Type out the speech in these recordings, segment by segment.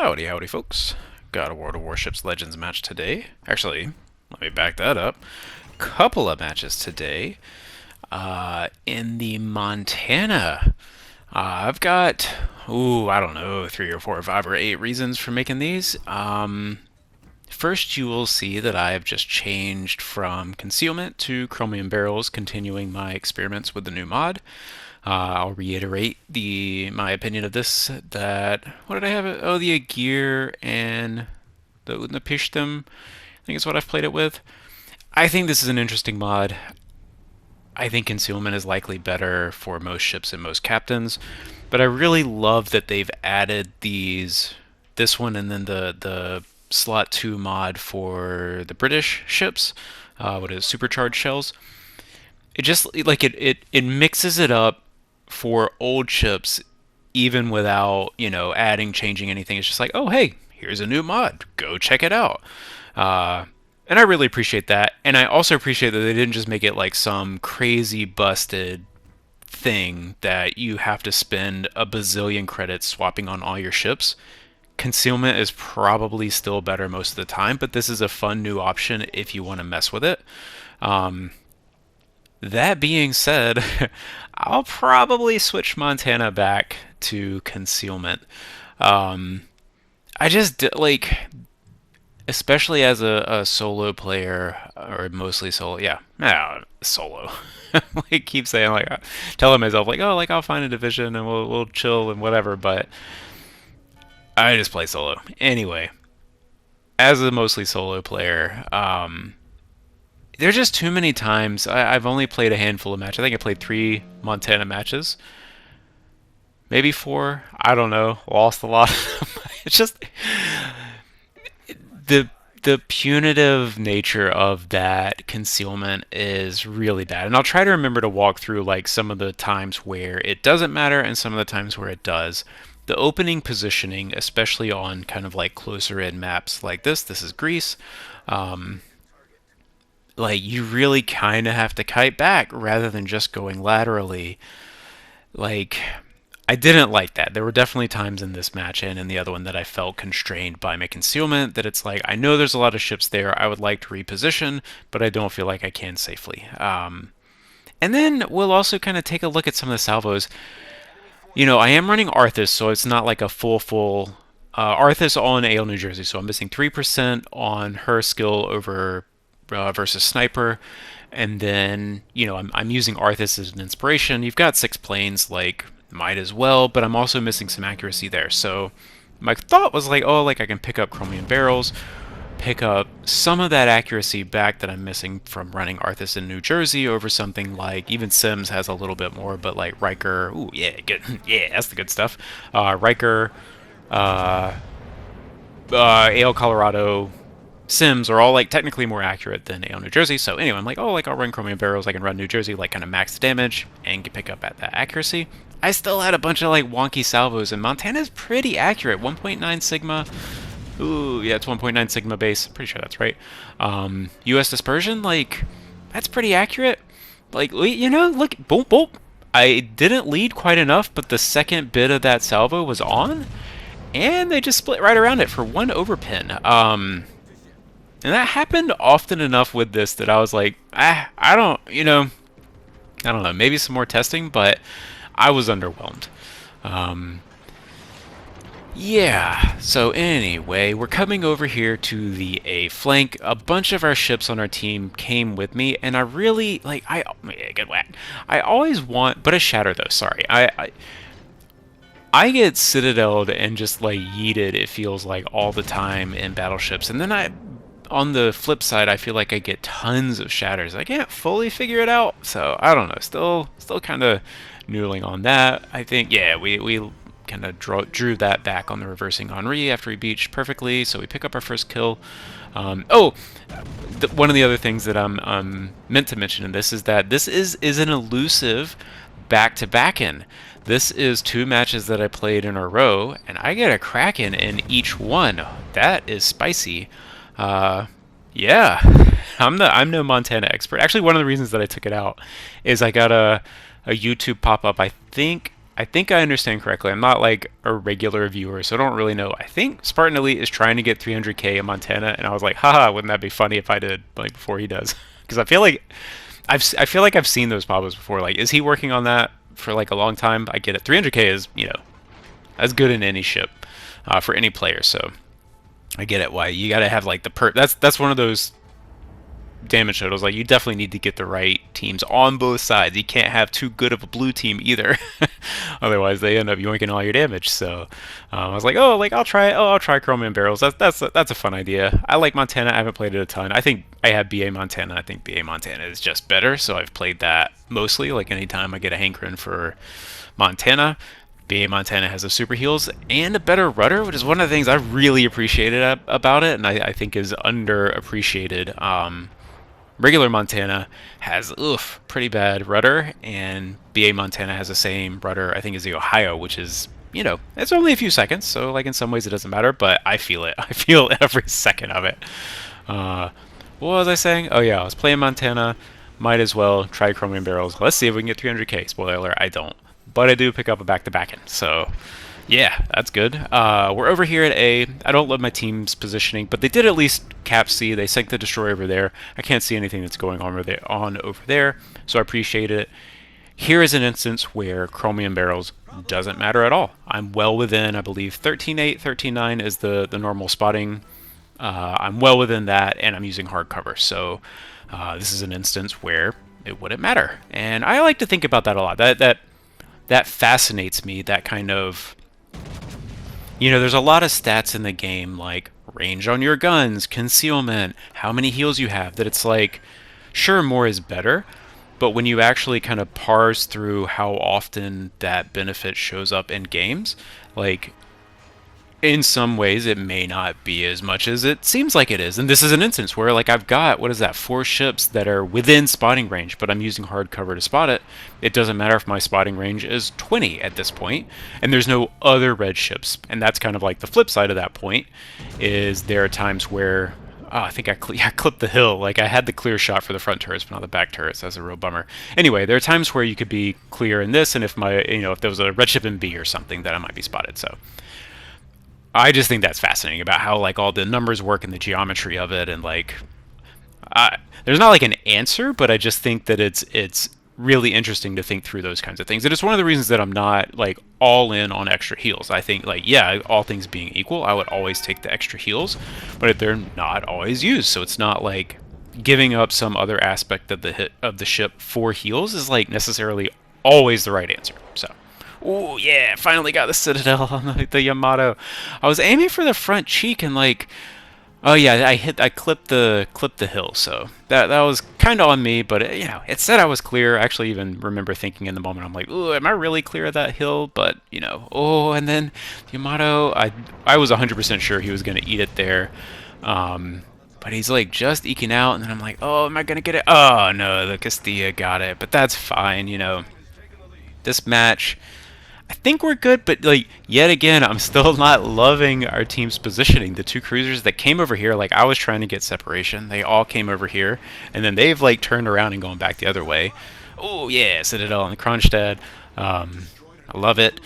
Howdy, howdy, folks. Got a World of Warships Legends match today. Actually, let me back that up. Couple of matches today. In the Montana. I've got, I don't know, 3 or 4 or 5 or 8 reasons for making these. First, you will see that I have just changed from concealment to chromium barrels, continuing my experiments with the new mod. I'll reiterate my opinion of this, that, what did I have? Oh, the gear and the Unapishtim, I think is what I've played it with. I think this is an interesting mod. I think concealment is likely better for most ships and most captains, but I really love that they've added this one and then the slot 2 mod for the British ships, what is supercharged shells. It just like it mixes it up for old ships, even without changing anything. It's just like, oh hey, here's a new mod, go check it out. And I really appreciate that, and I also appreciate that they didn't just make it like some crazy busted thing that you have to spend a bazillion credits swapping on all your ships. Concealment is probably still better most of the time, but this is a fun new option if you want to mess with it. That being said, I'll probably switch Montana back to concealment. I just like, especially as a solo player, or mostly solo. Yeah, solo. Like keep saying like, telling myself like, oh, like I'll find a division and we'll chill and whatever. But I just play solo anyway. As a mostly solo player, there's just too many times. I've only played a handful of matches. I think I played 3 Montana matches, maybe 4. I don't know. Lost a lot. It's just the punitive nature of that concealment is really bad. And I'll try to remember to walk through like some of the times where it doesn't matter and some of the times where it does. The opening positioning, especially on kind of like closer in maps like this is Greece. Like you really kind of have to kite back rather than just going laterally. Like I didn't like that. There were definitely times in this match and in the other one that I felt constrained by my concealment, that it's like, I know there's a lot of ships there, I would like to reposition, but I don't feel like I can safely. And then we'll also kind of take a look at some of the salvos. I am running Arthas, so it's not like a full Arthas on AL New Jersey, so I'm missing 3% on her skill over versus Sniper. And then, I'm using Arthas as an inspiration. You've got 6 planes, like, might as well, but I'm also missing some accuracy there. So my thought was like, oh, like I can pick up chromium barrels, pick up some of that accuracy back that I'm missing from running Arthas in New Jersey over something like, even Sims has a little bit more, but like Riker, ooh, yeah, good, yeah, that's the good stuff. Riker, AL Colorado, Sims are all like technically more accurate than AL New Jersey. So anyway, I'm like, oh, like I'll run chromium barrels, I can run New Jersey, like kind of max damage and pick up at that accuracy. I still had a bunch of like wonky salvos, and Montana's pretty accurate. 1.9 sigma. Ooh, yeah, it's 1.9 sigma base. Pretty sure that's right. US dispersion, like that's pretty accurate. Like look, boom, boom. I didn't lead quite enough, but the second bit of that salvo was on, and they just split right around it for 1 overpin. And that happened often enough with this that I was like, I don't know, maybe some more testing, but I was underwhelmed. Yeah, so anyway, we're coming over here to the A flank. A bunch of our ships on our team came with me, and I really, like, good whack. I always want, but a shatter though, sorry. I get citadeled and just, like, yeeted, it feels like, all the time in battleships, and then on the flip side, I feel like I get tons of shatters. I can't fully figure it out, so I don't know. Still kind of noodling on that. I think, yeah, we kind of drew that back on the reversing Henri after he beached perfectly, so we pick up our first kill. One of the other things that I'm meant to mention in this is that this is an elusive Back2Backen. This is 2 matches that I played in a row, and I get a Kraken in each one. That is spicy. Yeah, I'm no Montana expert. Actually, one of the reasons that I took it out is I got a YouTube pop-up, I think I think I understand correctly. I'm not like a regular viewer, so I don't really know. I think Spartan Elite is trying to get 300k in Montana, and I was like, haha, wouldn't that be funny if I did like before he does? Because I feel like I feel like I've seen those pop-ups before. Like, is he working on that for like a long time? I get it. 300k is, as good in any ship for any player. So I get it. Why you got to have like the That's one of those damage totals. Like, you definitely need to get the right teams on both sides. You can't have too good of a blue team either, otherwise they end up yoinking all your damage. So I was like, oh, like I'll try. Oh, I'll try Chromium barrels. That's a fun idea. I like Montana. I haven't played it a ton. I think I have BA Montana. I think BA Montana is just better. So I've played that mostly. Like, anytime I get a hankering for Montana. BA Montana has a super heals and a better rudder, which is one of the things I really appreciated about it, and I think is underappreciated. Regular Montana has pretty bad rudder, and BA Montana has the same rudder, I think, as the Ohio, which is, it's only a few seconds, so like in some ways it doesn't matter, but I feel it. I feel every second of it. What was I saying? Oh yeah, I was playing Montana. Might as well try Chromium barrels. Let's see if we can get 300k. Spoiler alert, I don't. But I do pick up a Back2Backen, so yeah, that's good. We're over here at A. I don't love my team's positioning, but they did at least cap C. They sank the destroyer over there. I can't see anything that's going on over there, so I appreciate it. Here is an instance where Chromium barrels doesn't matter at all. I'm well within, I believe, 13.8, 13.9 is the normal spotting. I'm well within that, and I'm using hard cover. So this is an instance where it wouldn't matter. And I like to think about that a lot. That fascinates me, that kind of... there's a lot of stats in the game, like range on your guns, concealment, how many heals you have, that it's like, sure, more is better, but when you actually kind of parse through how often that benefit shows up in games, like, in some ways it may not be as much as it seems like it is. And this is an instance where, like, I've got, what is that, 4 ships that are within spotting range, but I'm using hard cover to spot it. It doesn't matter if my spotting range is 20 at this point, and there's no other red ships. And that's kind of like the flip side of that point, is there are times where, I think I clipped the hill. Like, I had the clear shot for the front turrets, but not the back turrets. That's a real bummer. Anyway, there are times where you could be clear in this, and if if there was a red ship in B or something, that I might be spotted. So I just think that's fascinating about how, like, all the numbers work and the geometry of it, and like, there's not like an answer, but I just think that it's really interesting to think through those kinds of things. And it's one of the reasons that I'm not like all in on extra heals. I think, like, yeah, all things being equal, I would always take the extra heals, but they're not always used. So it's not like giving up some other aspect of the ship for heals is like necessarily always the right answer. So. Oh yeah, finally got the Citadel on the Yamato. I was aiming for the front cheek and, like, oh yeah, I clipped the hill, so that was kind of on me, but it said I was clear. I actually even remember thinking in the moment, I'm like, oh, am I really clear of that hill? But and then Yamato, I was 100% sure he was gonna eat it there. But he's like just eking out, and then I'm like, oh, am I gonna get it? Oh no, the Castilla got it, but that's fine. This match, I think we're good, but like, yet again, I'm still not loving our team's positioning. The 2 cruisers that came over here, like, I was trying to get separation. They all came over here, and then they've like turned around and gone back the other way. Oh yeah, Citadel and Kronstadt. I love it.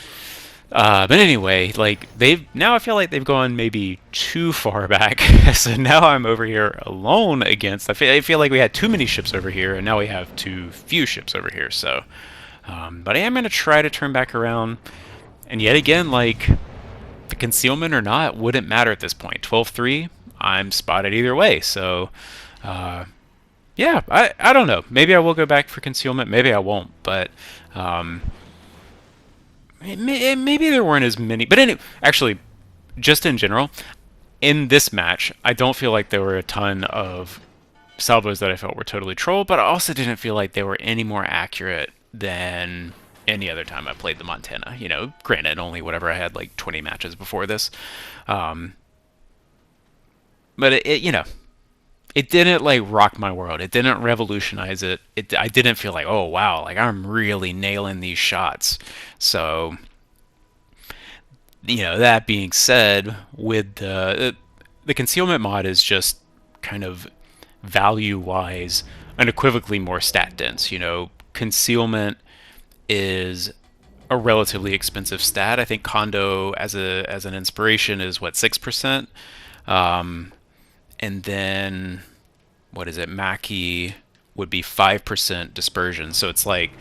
But anyway, like, I feel like they've gone maybe too far back. So now I'm over here alone against. I feel like we had too many ships over here, and now we have too few ships over here. So. But I am going to try to turn back around. And yet again, like, the concealment or not wouldn't matter at this point. 12-3, I'm spotted either way. So, yeah, I don't know. Maybe I will go back for concealment. Maybe I won't. But maybe there weren't as many. But actually, just in general, in this match, I don't feel like there were a ton of salvos that I felt were totally troll. But I also didn't feel like they were any more accurate than any other time I played the Montana. Granted, only whatever, I had like 20 matches before this. But it didn't like rock my world. It didn't revolutionize it. I didn't feel like, oh wow, like I'm really nailing these shots. So, that being said, with the concealment mod is just kind of value-wise unequivocally more stat dense. Concealment is a relatively expensive stat. I think Kondo as an inspiration is what 6%, um, and then what is it? Maki would be 5% dispersion. So it's like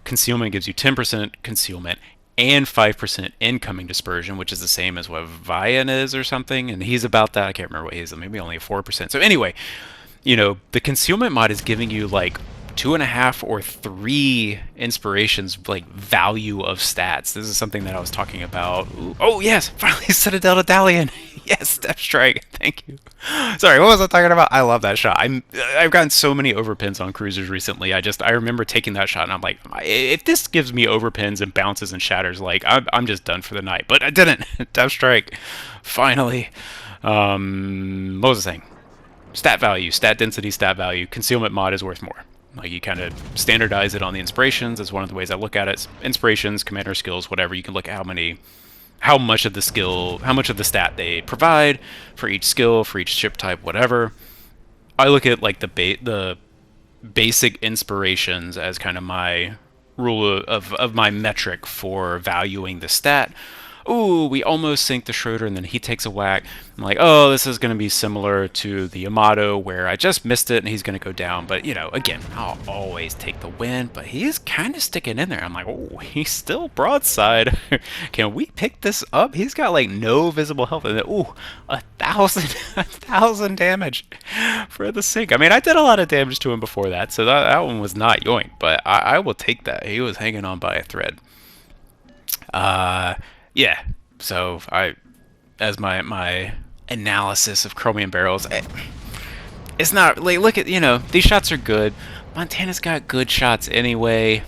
concealment gives you 10% concealment and 5% incoming dispersion, which is the same as what Vian is or something. And he's about that. I can't remember what he is. Maybe only 4%. So anyway, the concealment mod is giving you like 2.5 or 3 inspirations, like value of stats. This is something that I was talking about. Ooh, oh yes, finally Citadel Medallion. Yes, Step Strike. Thank you. Sorry, what was I talking about? I love that shot. I've gotten so many overpins on cruisers recently. I remember taking that shot and I'm like, if this gives me overpins and bounces and shatters, like I'm just done for the night. But I didn't. Step Strike. Finally. What was I saying? Stat value, stat density, stat value. Concealment mod is worth more. Like you kind of standardize it on the inspirations. That's one of the ways I look at it. Inspirations, commander skills, whatever. You can look at how much of the skill, how much of the stat they provide for each skill, for each ship type, whatever. I look at like the basic inspirations as kind of my rule of my metric for valuing the stat. Ooh, we almost sink the Schroeder, and then he takes a whack. I'm like, oh, this is going to be similar to the Yamato, where I just missed it, and he's going to go down. But, again, I'll always take the win, but he's kind of sticking in there. I'm like, oh, he's still broadside. Can we pick this up? He's got, like, no visible health. And then, ooh, 1,000 damage for the sink. I mean, I did a lot of damage to him before that, so that one was not yoink, but I will take that. He was hanging on by a thread. Yeah, so as my analysis of Chromium barrels, it's not like, look at, these shots are good. Montana's got good shots anyway.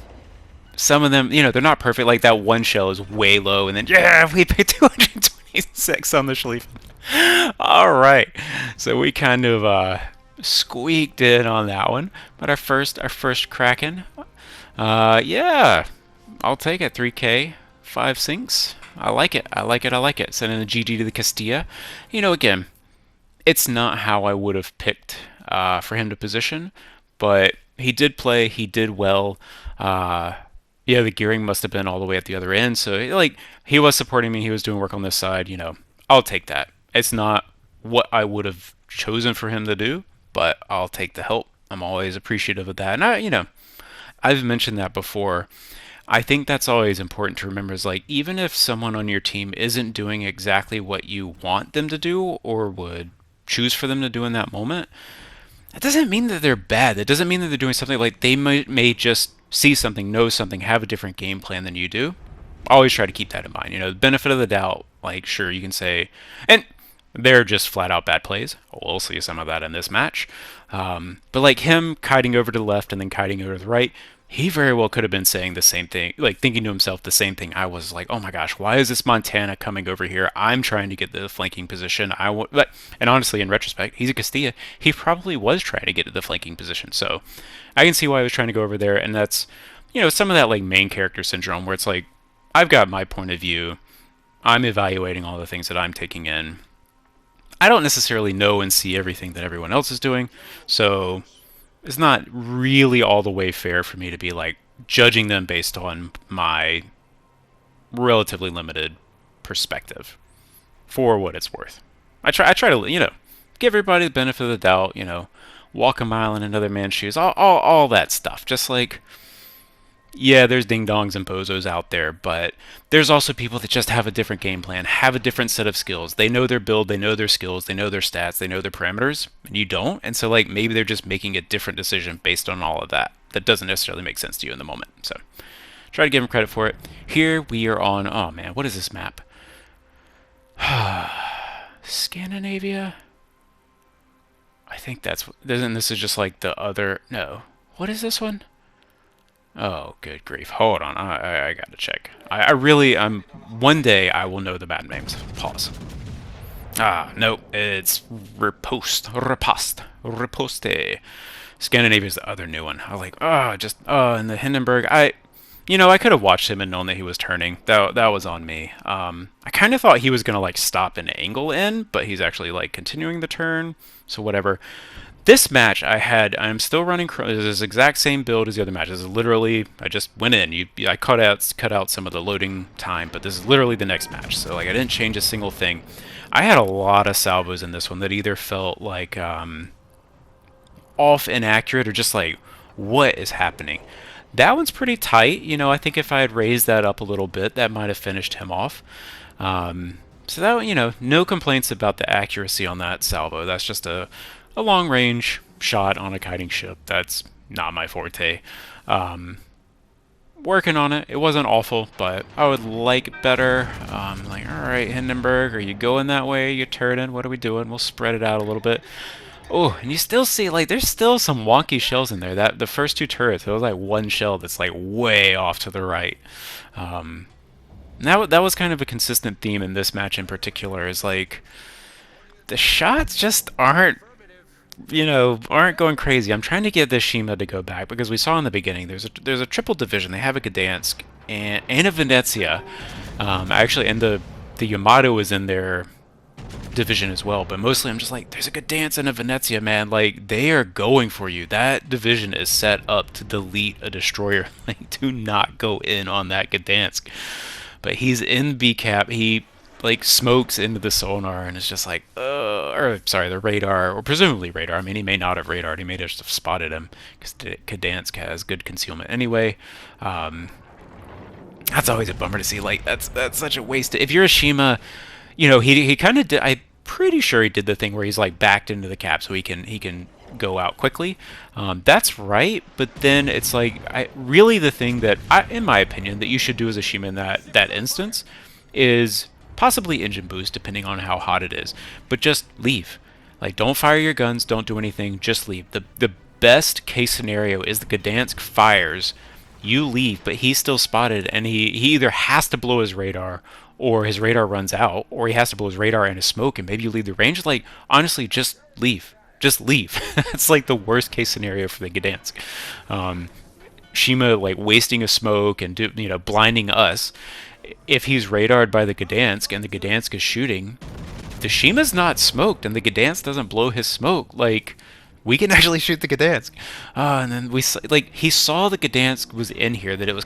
Some of them, they're not perfect. Like that one shell is way low, and then yeah, we picked 226 on the Schlieffen. All right, so we kind of squeaked in on that one. But our first Kraken, yeah, I'll take it. 3K, 5 sinks. I like it. I like it. I like it. Sending a GG to the Castilla. Again, it's not how I would have picked for him to position, but he did play. He did well. Yeah, the gearing must have been all the way at the other end. So, like, he was supporting me. He was doing work on this side. I'll take that. It's not what I would have chosen for him to do, but I'll take the help. I'm always appreciative of that. And I've mentioned that before. I think that's always important to remember is like, even if someone on your team isn't doing exactly what you want them to do or would choose for them to do in that moment, that doesn't mean that they're bad. That doesn't mean that they're doing something. Like they may just see something, know something, have a different game plan than you do. Always try to keep that in mind. The benefit of the doubt, like sure, you can say, and they're just flat out bad plays. We'll see some of that in this match. But like him kiting over to the left and then kiting over to the right, he very well could have been saying the same thing, like thinking to himself the same thing I was, like, oh my gosh, why is this Montana coming over here? I'm trying to get the flanking position. And honestly, in retrospect, he's a Castilla. He probably was trying to get to the flanking position. So I can see why he was trying to go over there. And that's, some of that like main character syndrome where it's like, I've got my point of view. I'm evaluating all the things that I'm taking in. I don't necessarily know and see everything that everyone else is doing. So it's not really all the way fair for me to be like judging them based on my relatively limited perspective for what it's worth. I try to, give everybody the benefit of the doubt, walk a mile in another man's shoes, all that stuff. Just like, yeah, there's ding-dongs and bozos out there, but there's also people that just have a different game plan, have a different set of skills. They know their build, they know their skills, they know their stats, they know their parameters, and you don't. And so, like, maybe they're just making a different decision based on all of that. That doesn't necessarily make sense to you in the moment. So, try to give them credit for it. Here we are on, oh man, what is this map? Scandinavia? I think this is just like the other, no. What is this one? Oh, good grief. Hold on. I gotta check. I really, one day I will know the bad names. Pause. No. It's Riposte. Scandinavia is the other new one. I was like, and the Hindenburg. I could have watched him and known that he was turning. That was on me. I kind of thought he was gonna, like, stop and angle in, but he's actually, like, continuing the turn. So whatever. This match I'm still running this exact same build as the other matches. This is literally, I just went in. I cut out some of the loading time, but this is literally the next match. So like I didn't change a single thing. I had a lot of salvos in this one that either felt like off, inaccurate, or just like, what is happening? That one's pretty tight. You know, I think if I had raised that up a little bit, that might have finished him off. So that, you know, no complaints about the accuracy on that salvo. That's just a long range shot on a kiting ship. That's not my forte. Working on it. It wasn't awful, but I would like better. Like, all right, Hindenburg, are you going that way? You turning? What are we doing? We'll spread it out a little bit. Oh, and you still see, like, there's still some wonky shells in there. That the first two turrets, there was like one shell that's like way off to the right. That was kind of a consistent theme in this match in particular. Is like the shots just aren't, you know, aren't going crazy. I'm trying to get this Shima to go back because we saw in the beginning there's a triple division. They have a Gdansk and a Venezia. Actually, and the Yamato is in their division as well, but mostly I'm just like, there's a Gdansk and a Venezia, man. Like, they are going for you. That division is set up to delete a destroyer. Like, do not go in on that Gdansk. But he's in B cap. He like smokes into the sonar and it's just like, or sorry, the radar, or presumably radar. I mean, he may not have radared. He may just have spotted him because Gdansk has good concealment anyway. That's always a bummer to see. Like, that's such a waste. If you're a Shima, you know, he kind of did. I'm pretty sure he did the thing where he's like backed into the cap so he can go out quickly. That's right, but then it's like, really the thing that in my opinion, that you should do as a Shima in that instance is possibly engine boost, depending on how hot it is. But just leave. Like, don't fire your guns, don't do anything, just leave. The best case scenario is the Gdansk fires, you leave, but he's still spotted, and he either has to blow his radar, or his radar runs out, or he has to blow his radar and his smoke, and maybe you leave the range. Like, honestly, just leave. Just leave. It's like the worst case scenario for the Gdansk. Shima, like, wasting a smoke and blinding us. If he's radared by the Gdansk and the Gdansk is shooting, the Shima's not smoked and the Gdansk doesn't blow his smoke. Like, we can actually shoot the Gdansk. And then he saw the Gdansk was in here, that it was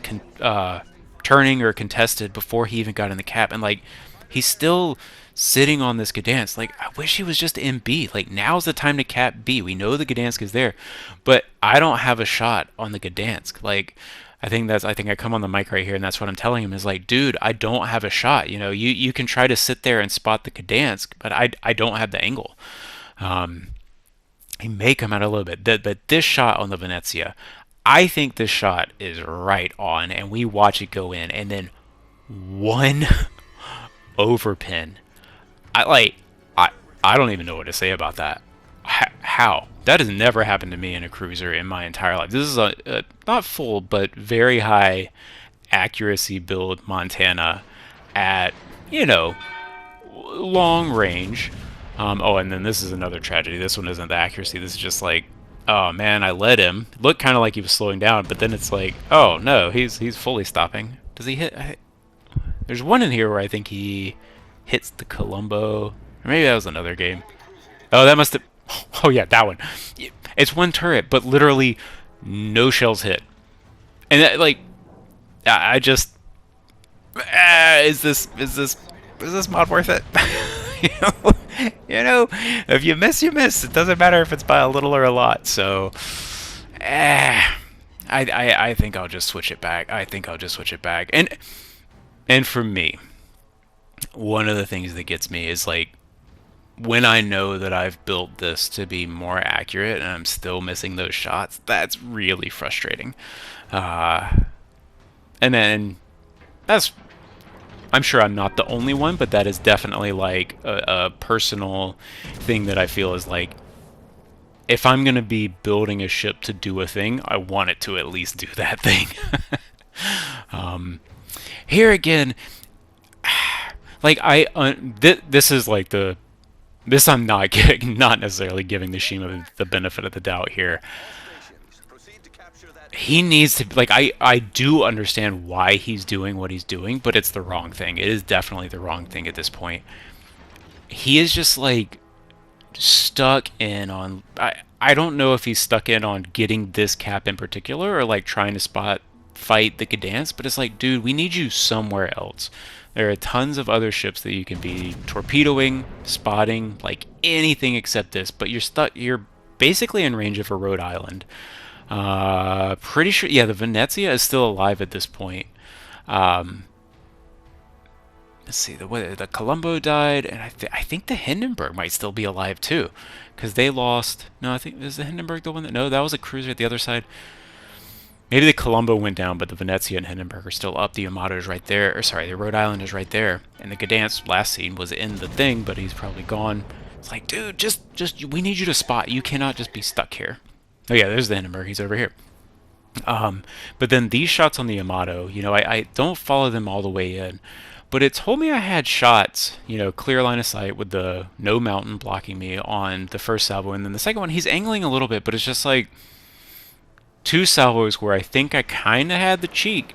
turning or contested before he even got in the cap, and like, he's still sitting on this Gdansk. Like, I wish he was just in B. Like, now's the time to cap B. We know the Gdansk is there, but I don't have a shot on the Gdansk. Like, I think I come on the mic right here, and that's what I'm telling him is like, dude, I don't have a shot. You know, you can try to sit there and spot the Gdansk, but I don't have the angle. He may come out a little bit, but this shot on the Venezia, I think this shot is right on, and we watch it go in, and then one overpin. I don't even know what to say about that. How? That has never happened to me in a cruiser in my entire life. This is a not full, but very high accuracy build Montana at, you know, long range. Oh, and then this is another tragedy. This one isn't the accuracy. This is just like, oh man, I led him. Looked kind of like he was slowing down, but then it's like, oh no, he's fully stopping. Does he hit? There's one in here where I think he hits the Colombo. Or maybe that was another game. Oh, that must have... Oh yeah, that one. It's one turret, but literally no shells hit. And that, like, I just... is this mod worth it? you know, if you miss, you miss. It doesn't matter if it's by a little or a lot. So, I think I'll just switch it back. And for me, one of the things that gets me is like, when I know that I've built this to be more accurate and I'm still missing those shots, that's really frustrating. And then I'm sure I'm not the only one, but that is definitely like a personal thing that I feel is like, if I'm going to be building a ship to do a thing, I want it to at least do that thing. Here again, like this is like this I'm not not necessarily giving the Shima the benefit of the doubt here. He needs to, like, I do understand why he's doing what he's doing, but it's the wrong thing. It is definitely the wrong thing at this point. He is just like stuck in on I don't know if he's stuck in on getting this cap in particular or like trying to fight the Gdansk, but it's like, dude, we need you somewhere else. There are tons of other ships that you can be torpedoing, spotting, like anything except this, but you're stuck. You're basically in range of a Rhode Island. Pretty sure, yeah, the Venezia is still alive at this point. Um, let's see, the Colombo died, and I think the Hindenburg might still be alive too, because they lost. No, I think is the Hindenburg the one that. No, that was a cruiser at the other side. Maybe the Colombo went down, but the Venezia and Hindenburg are still up. The Yamato is right there. Or sorry, the Rhode Island is right there, and the Gdansk last scene was in the thing, but he's probably gone. It's like, dude, just we need you to spot. You cannot just be stuck here. Oh yeah, there's the Hindenburg. He's over here. But then these shots on the Yamato, I don't follow them all the way in, but it told me I had shots, clear line of sight with the no mountain blocking me on the first salvo, and then the second one, he's angling a little bit, but it's just like two salvos where I think I kind of had the cheek,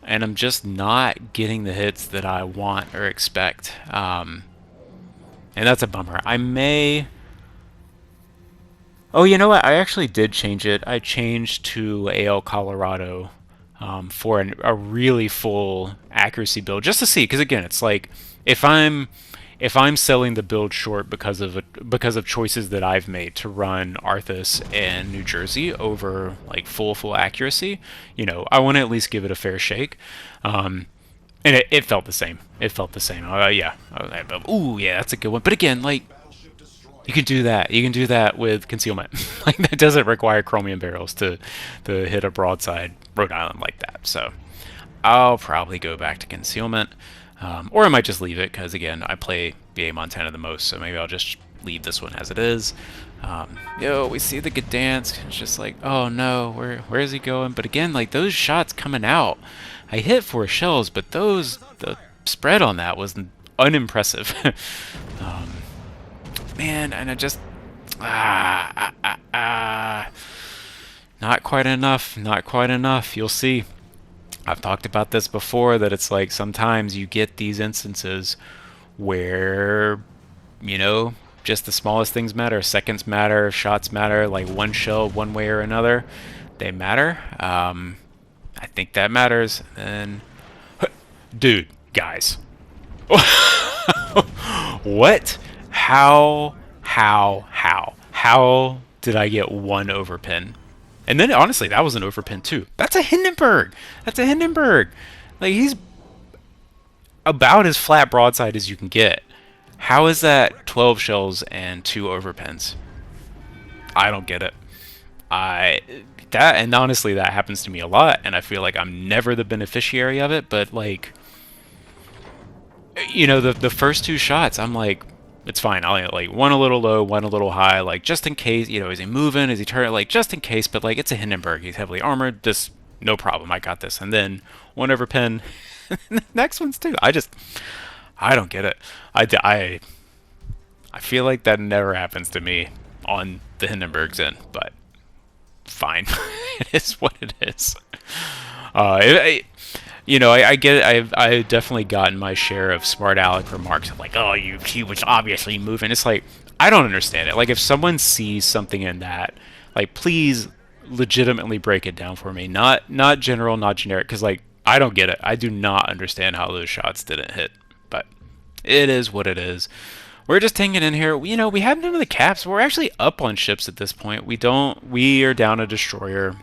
and I'm just not getting the hits that I want or expect. And that's a bummer. I may. Oh, you know what? I actually did change it. I changed to AL Colorado for a really full accuracy build just to see. Because again, it's like if I'm selling the build short because of choices that I've made to run Arthas and New Jersey over like full accuracy, I want to at least give it a fair shake. And it felt the same. It felt the same. Yeah. Ooh, yeah, that's a good one. But again, like you can do that. You can do that with concealment. Like that doesn't require chromium barrels to hit a broadside Rhode Island like that. So I'll probably go back to concealment, or I might just leave it because again I play BA Montana the most. So maybe I'll just leave this one as it is. We see the Gdansk. It's just like, oh no, where is he going? But again, like those shots coming out, I hit 4 shells, but the spread on that was unimpressive. um, Man, and I just not quite enough, not quite enough. You'll see. I've talked about this before that it's like sometimes you get these instances where just the smallest things matter. Seconds matter, shots matter, like one shell one way or another, they matter. I think that matters. And dude, guys. What? How did I get one overpin? And then honestly, that was an overpin too. That's a Hindenburg. That's a Hindenburg. Like he's about as flat broadside as you can get. How is that 12 shells and 2 overpins? I don't get it. And honestly that happens to me a lot, and I feel like I'm never the beneficiary of it, but like the first 2 shots, I'm like, it's fine. I'll like one a little low, one a little high, like just in case. Is he moving? Is he turning? Like just in case. But like it's a Hindenburg. He's heavily armored. Just no problem. I got this. And then one over pin. Next one's 2. I don't get it. I feel like that never happens to me on the Hindenburg's end, but fine. It is what it is. I get it. I've definitely gotten my share of smart aleck remarks like, "Oh, he was obviously moving." It's like I don't understand it. Like if someone sees something in that, like please legitimately break it down for me. Not general, not generic, because like I don't get it. I do not understand how those shots didn't hit. But it is what it is. We're just hanging in here. We have none of the caps. We're actually up on ships at this point. We are down a destroyer.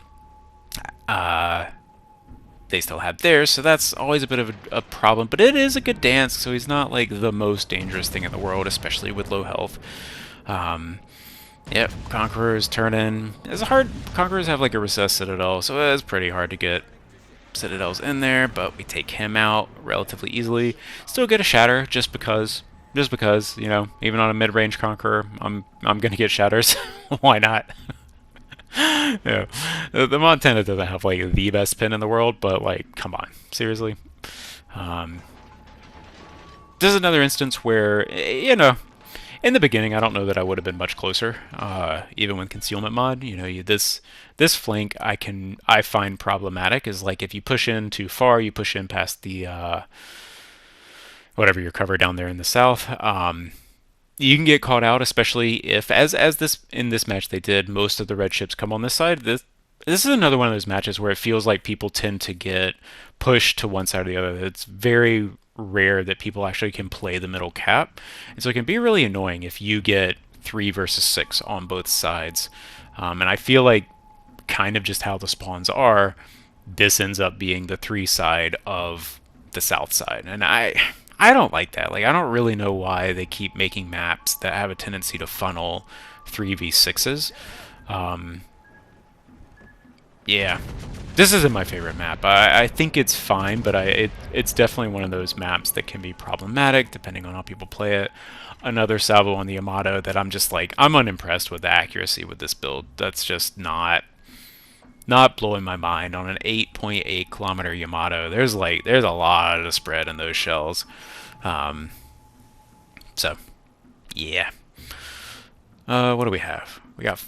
They still have theirs, so that's always a bit of a problem. But it is a good dance, so he's not like the most dangerous thing in the world, especially with low health. Yep, Conquerors turn in. It's hard. Conquerors have like a recessed citadel, so it's pretty hard to get citadels in there. But we take him out relatively easily. Still get a shatter just because. Even on a mid-range Conqueror, I'm gonna get shatters. Why not? Yeah, the Montana doesn't have like the best pin in the world, but like, come on, seriously. This is another instance where in the beginning, I don't know that I would have been much closer, even with concealment mod. This flank I find problematic is like if you push in too far, you push in past the whatever your cover down there in the south. you can get caught out, especially if, as this in this match they did, most of the red ships come on this side. This is another one of those matches where it feels like people tend to get pushed to one side or the other. It's very rare that people actually can play the middle cap, and so it can be really annoying if you get 3 versus 6 on both sides. And I feel like kind of just how the spawns are, this ends up being the 3 side of the south side, and I don't like that. Like, I don't really know why they keep making maps that have a tendency to funnel 3v6s. Um, yeah, this isn't my favorite map. I think it's fine, but it's definitely one of those maps that can be problematic depending on how people play it. Another salvo on the Yamato that I'm just like, I'm unimpressed with the accuracy with this build. That's just not blowing my mind on an 8.8 kilometer Yamato. There's a lot of spread in those shells. Um, so yeah. What do we have? We got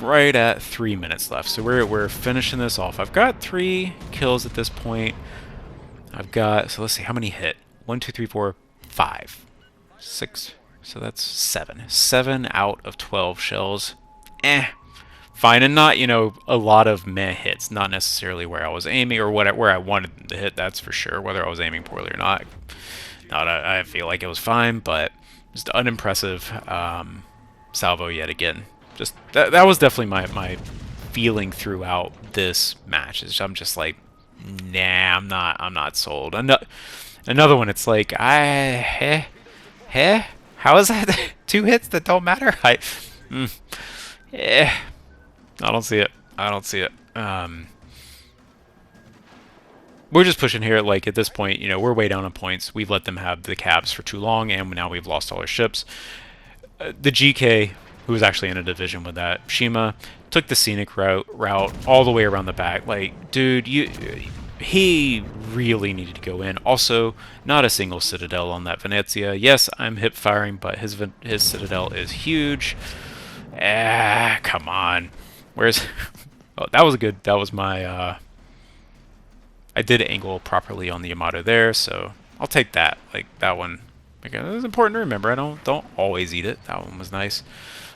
right at 3 minutes left, so we're finishing this off. I've got 3 kills at this point. I've got, so let's see how many hit. 1, 2, 3, 4, 5, 6. So that's 7. 7 out of 12 shells. Fine, and not, a lot of meh hits. Not necessarily where I was aiming or where I wanted them to hit, that's for sure. Whether I was aiming poorly or not, I feel like it was fine, but just unimpressive salvo yet again. Just that was definitely my feeling throughout this match. I'm just like, nah, I'm not sold. Another one, it's like, how is that 2 hits that don't matter? Eh. I don't see it. I don't see it. We're just pushing here. Like, at this point, we're way down on points. We've let them have the caps for too long, and now we've lost all our ships. The GK, who was actually in a division with that, Shima, took the scenic route all the way around the back. Like, dude, he really needed to go in. Also, not a single citadel on that Venezia. Yes, I'm hip firing, but his citadel is huge. Come on. Where's... Oh, that was good. That was my... I did angle properly on the Yamato there, so I'll take that. Like, that one... Again, it was important to remember. I don't always eat it. That one was nice.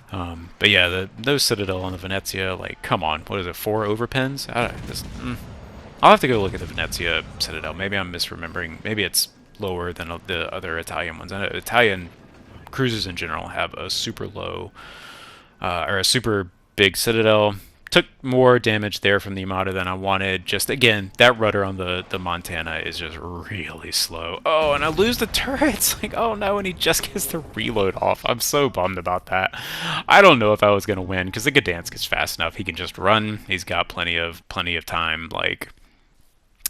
But yeah, those Citadel on the Venezia, like, come on. What is it, 4 overpens? I'll have to go look at the Venezia Citadel. Maybe I'm misremembering. Maybe it's lower than the other Italian ones. I know Italian cruisers in general have a super low... or a super big Citadel. Took more damage there from the Yamato than I wanted. Just, again, that rudder on the Montana is just really slow. Oh, and I lose the turrets. Like, oh no, and he just gets the reload off. I'm so bummed about that. I don't know if I was going to win, because the Gdansk is fast enough. He can just run. He's got plenty of time. Like,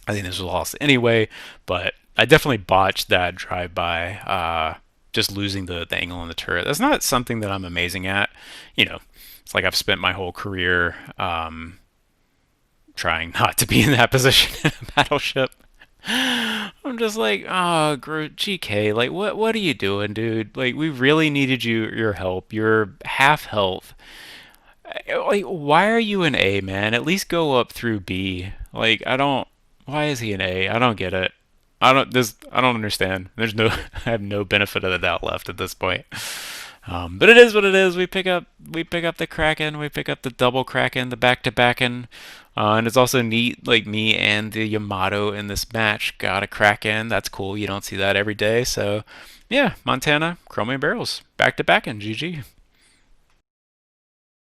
I think this was a loss anyway, but I definitely botched that drive-by. Just losing the angle on the turret. That's not something that I'm amazing at. It's like I've spent my whole career trying not to be in that position in a battleship. I'm just like, oh, GK, like, what are you doing, dude? Like, we really needed your help. You're half health. Like, why are you an A, man? At least go up through B. Like, why is he an A? I don't get it. I don't understand. I have no benefit of the doubt left at this point. But it is what it is. We pick up the Kraken. We pick up the double Kraken, the Back2Backen. And it's also neat, like, me and the Yamato in this match got a Kraken. That's cool. You don't see that every day. So, yeah, Montana, Chromium barrels, Back2Backen, GG.